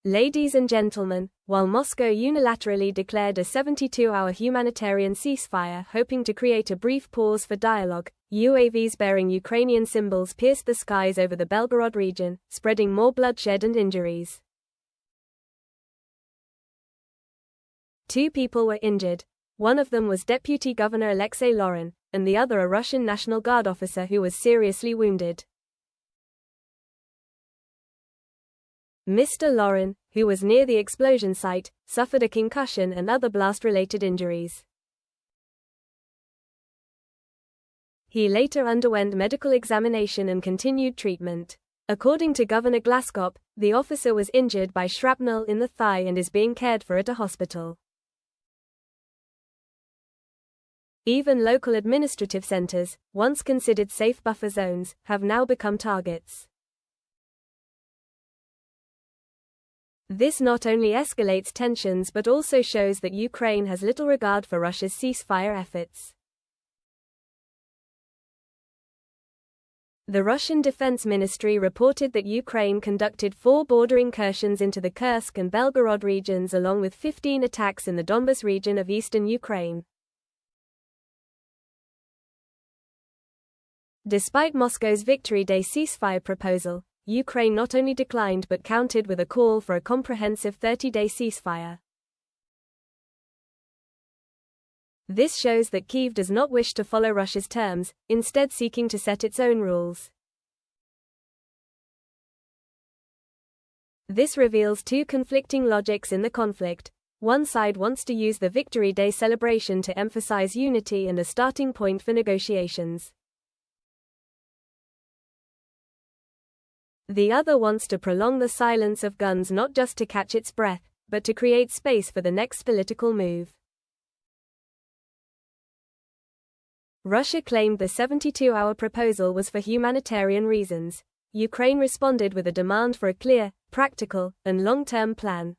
Ladies and gentlemen, while Moscow unilaterally declared a 72-hour humanitarian ceasefire hoping to create a brief pause for dialogue, UAVs bearing Ukrainian symbols pierced the skies over the Belgorod region, spreading more bloodshed and injuries. 2 people were injured. One of them was Deputy Governor Alexei Lorin, and the other a Russian National Guard officer who was seriously wounded. Mr. Lorin, who was near the explosion site, suffered a concussion and other blast-related injuries. He later underwent medical examination and continued treatment. According to Governor Glaskop, the officer was injured by shrapnel in the thigh and is being cared for at a hospital. Even local administrative centers, once considered safe buffer zones, have now become targets. This not only escalates tensions but also shows that Ukraine has little regard for Russia's ceasefire efforts. The Russian Defense Ministry reported that Ukraine conducted 4 border incursions into the Kursk and Belgorod regions along with 15 attacks in the Donbas region of eastern Ukraine. Despite Moscow's Victory Day ceasefire proposal, Ukraine not only declined but countered with a call for a comprehensive 30-day ceasefire. This shows that Kyiv does not wish to follow Russia's terms, instead seeking to set its own rules. This reveals 2 conflicting logics in the conflict. One side wants to use the Victory Day celebration to emphasize unity and a starting point for negotiations. The other wants to prolong the silence of guns not just to catch its breath, but to create space for the next political move. Russia claimed the 72-hour proposal was for humanitarian reasons. Ukraine responded with a demand for a clear, practical, and long-term plan.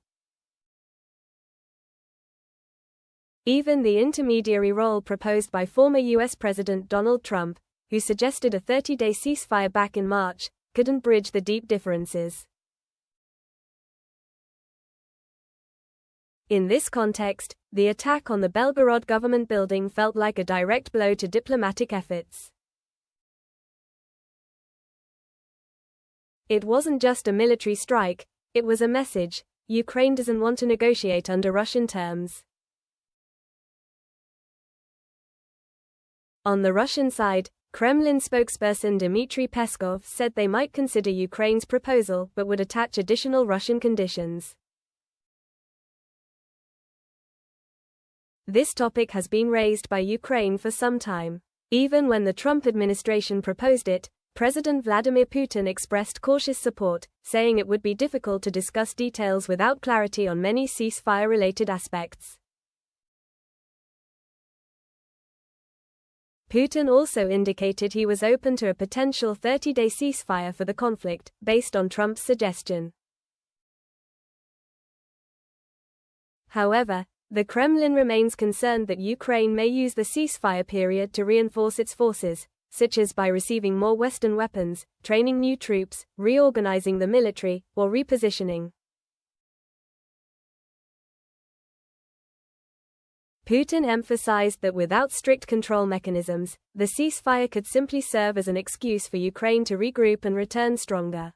Even the intermediary role proposed by former U.S. President Donald Trump, who suggested a 30-day ceasefire back in March, couldn't bridge the deep differences. In this context, the attack on the Belgorod government building felt like a direct blow to diplomatic efforts. It wasn't just a military strike, it was a message: Ukraine doesn't want to negotiate under Russian terms. On the Russian side, Kremlin spokesperson Dmitry Peskov said they might consider Ukraine's proposal but would attach additional Russian conditions. This topic has been raised by Ukraine for some time. Even when the Trump administration proposed it, President Vladimir Putin expressed cautious support, saying it would be difficult to discuss details without clarity on many ceasefire-related aspects. Putin also indicated he was open to a potential 30-day ceasefire for the conflict, based on Trump's suggestion. However, the Kremlin remains concerned that Ukraine may use the ceasefire period to reinforce its forces, such as by receiving more Western weapons, training new troops, reorganizing the military, or repositioning. Putin emphasized that without strict control mechanisms, the ceasefire could simply serve as an excuse for Ukraine to regroup and return stronger.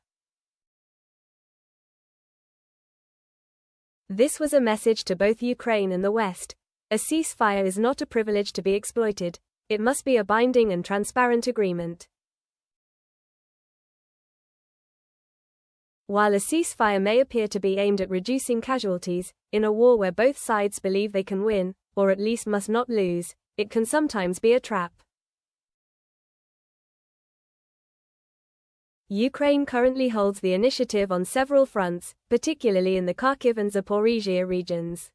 This was a message to both Ukraine and the West. A ceasefire is not a privilege to be exploited, it must be a binding and transparent agreement. While a ceasefire may appear to be aimed at reducing casualties, in a war where both sides believe they can win, or at least must not lose, it can sometimes be a trap. Ukraine currently holds the initiative on several fronts, particularly in the Kharkiv and Zaporizhia regions.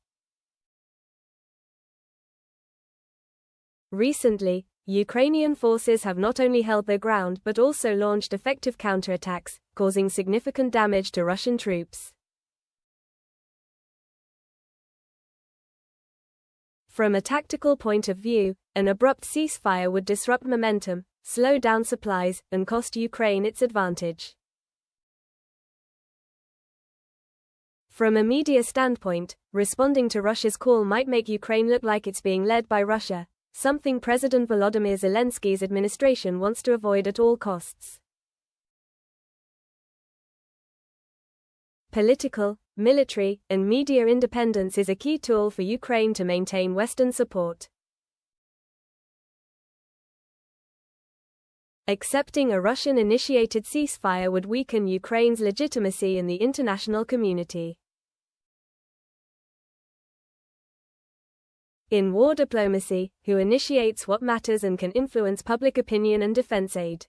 Recently, Ukrainian forces have not only held their ground but also launched effective counterattacks, causing significant damage to Russian troops. From a tactical point of view, an abrupt ceasefire would disrupt momentum, slow down supplies, and cost Ukraine its advantage. From a media standpoint, responding to Russia's call might make Ukraine look like it's being led by Russia, something President Volodymyr Zelensky's administration wants to avoid at all costs. Political, military, and media independence is a key tool for Ukraine to maintain Western support. Accepting a Russian-initiated ceasefire would weaken Ukraine's legitimacy in the international community. In war diplomacy, who initiates what matters and can influence public opinion and defense aid?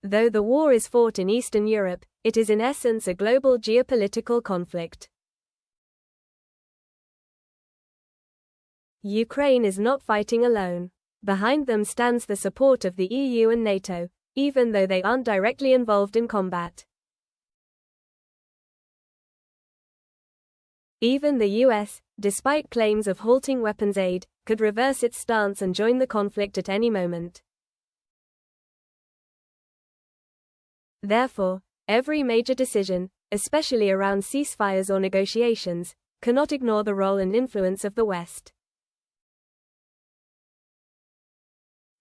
Though the war is fought in Eastern Europe, it is in essence a global geopolitical conflict. Ukraine is not fighting alone. Behind them stands the support of the EU and NATO, even though they aren't directly involved in combat. Even the US, despite claims of halting weapons aid, could reverse its stance and join the conflict at any moment. Therefore, every major decision, especially around ceasefires or negotiations, cannot ignore the role and influence of the West.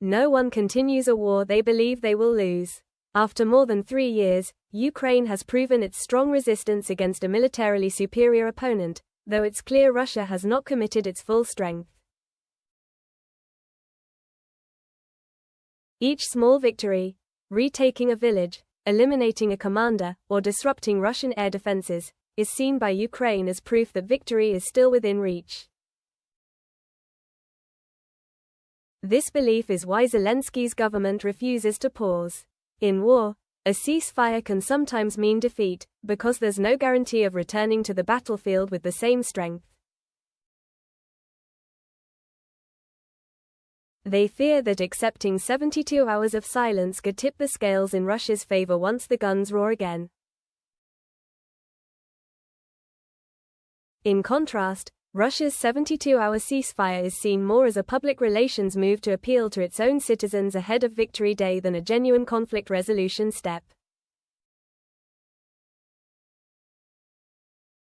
No one continues a war they believe they will lose. After more than 3 years, Ukraine has proven its strong resistance against a militarily superior opponent, though it's clear Russia has not committed its full strength. Each small victory, retaking a village, eliminating a commander, or disrupting Russian air defenses, is seen by Ukraine as proof that victory is still within reach. This belief is why Zelensky's government refuses to pause. In war, a ceasefire can sometimes mean defeat, because there's no guarantee of returning to the battlefield with the same strength. They fear that accepting 72 hours of silence could tip the scales in Russia's favor once the guns roar again. In contrast, Russia's 72-hour ceasefire is seen more as a public relations move to appeal to its own citizens ahead of Victory Day than a genuine conflict resolution step.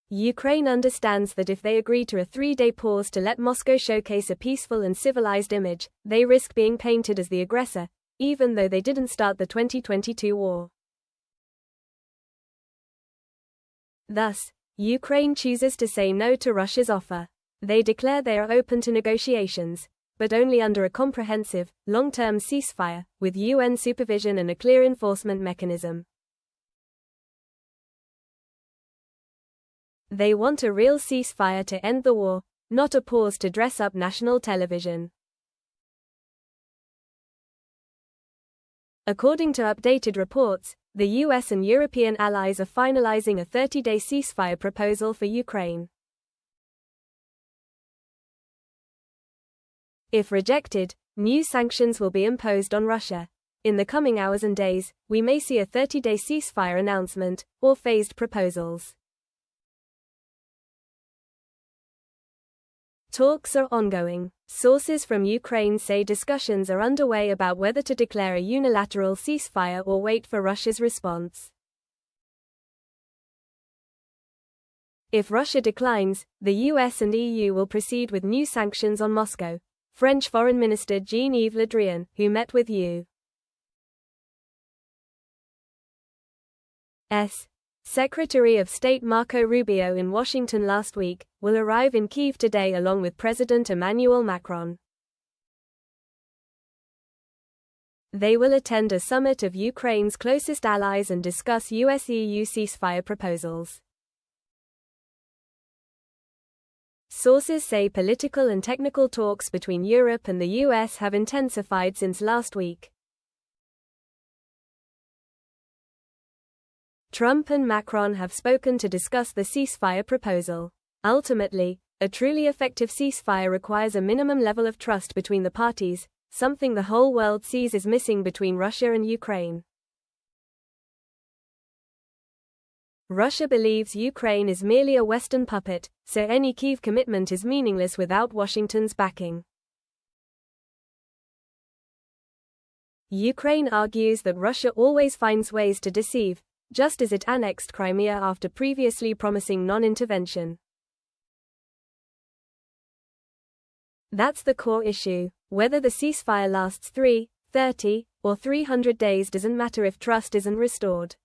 Ukraine understands that if they agree to a 3-day pause to let Moscow showcase a peaceful and civilized image, they risk being painted as the aggressor, even though they didn't start the 2022 war. Thus, Ukraine chooses to say no to Russia's offer. They declare they are open to negotiations, but only under a comprehensive, long-term ceasefire, with UN supervision and a clear enforcement mechanism. They want a real ceasefire to end the war, not a pause to dress up national television. According to updated reports, the US and European allies are finalizing a 30-day ceasefire proposal for Ukraine. If rejected, new sanctions will be imposed on Russia. In the coming hours and days, we may see a 30-day ceasefire announcement, or phased proposals. Talks are ongoing. Sources from Ukraine say discussions are underway about whether to declare a unilateral ceasefire or wait for Russia's response. If Russia declines, the US and EU will proceed with new sanctions on Moscow. French Foreign Minister Jean-Yves Le Drian, who met with U.S. Secretary of State Marco Rubio in Washington last week, will arrive in Kyiv today along with President Emmanuel Macron. They will attend a summit of Ukraine's closest allies and discuss US-EU ceasefire proposals. Sources say political and technical talks between Europe and the US have intensified since last week. Trump and Macron have spoken to discuss the ceasefire proposal. Ultimately, a truly effective ceasefire requires a minimum level of trust between the parties, something the whole world sees as missing between Russia and Ukraine. Russia believes Ukraine is merely a Western puppet, so any Kyiv commitment is meaningless without Washington's backing. Ukraine argues that Russia always finds ways to deceive, just as it annexed Crimea after previously promising non-intervention. That's the core issue. Whether the ceasefire lasts 3, 30, or 300 days doesn't matter if trust isn't restored.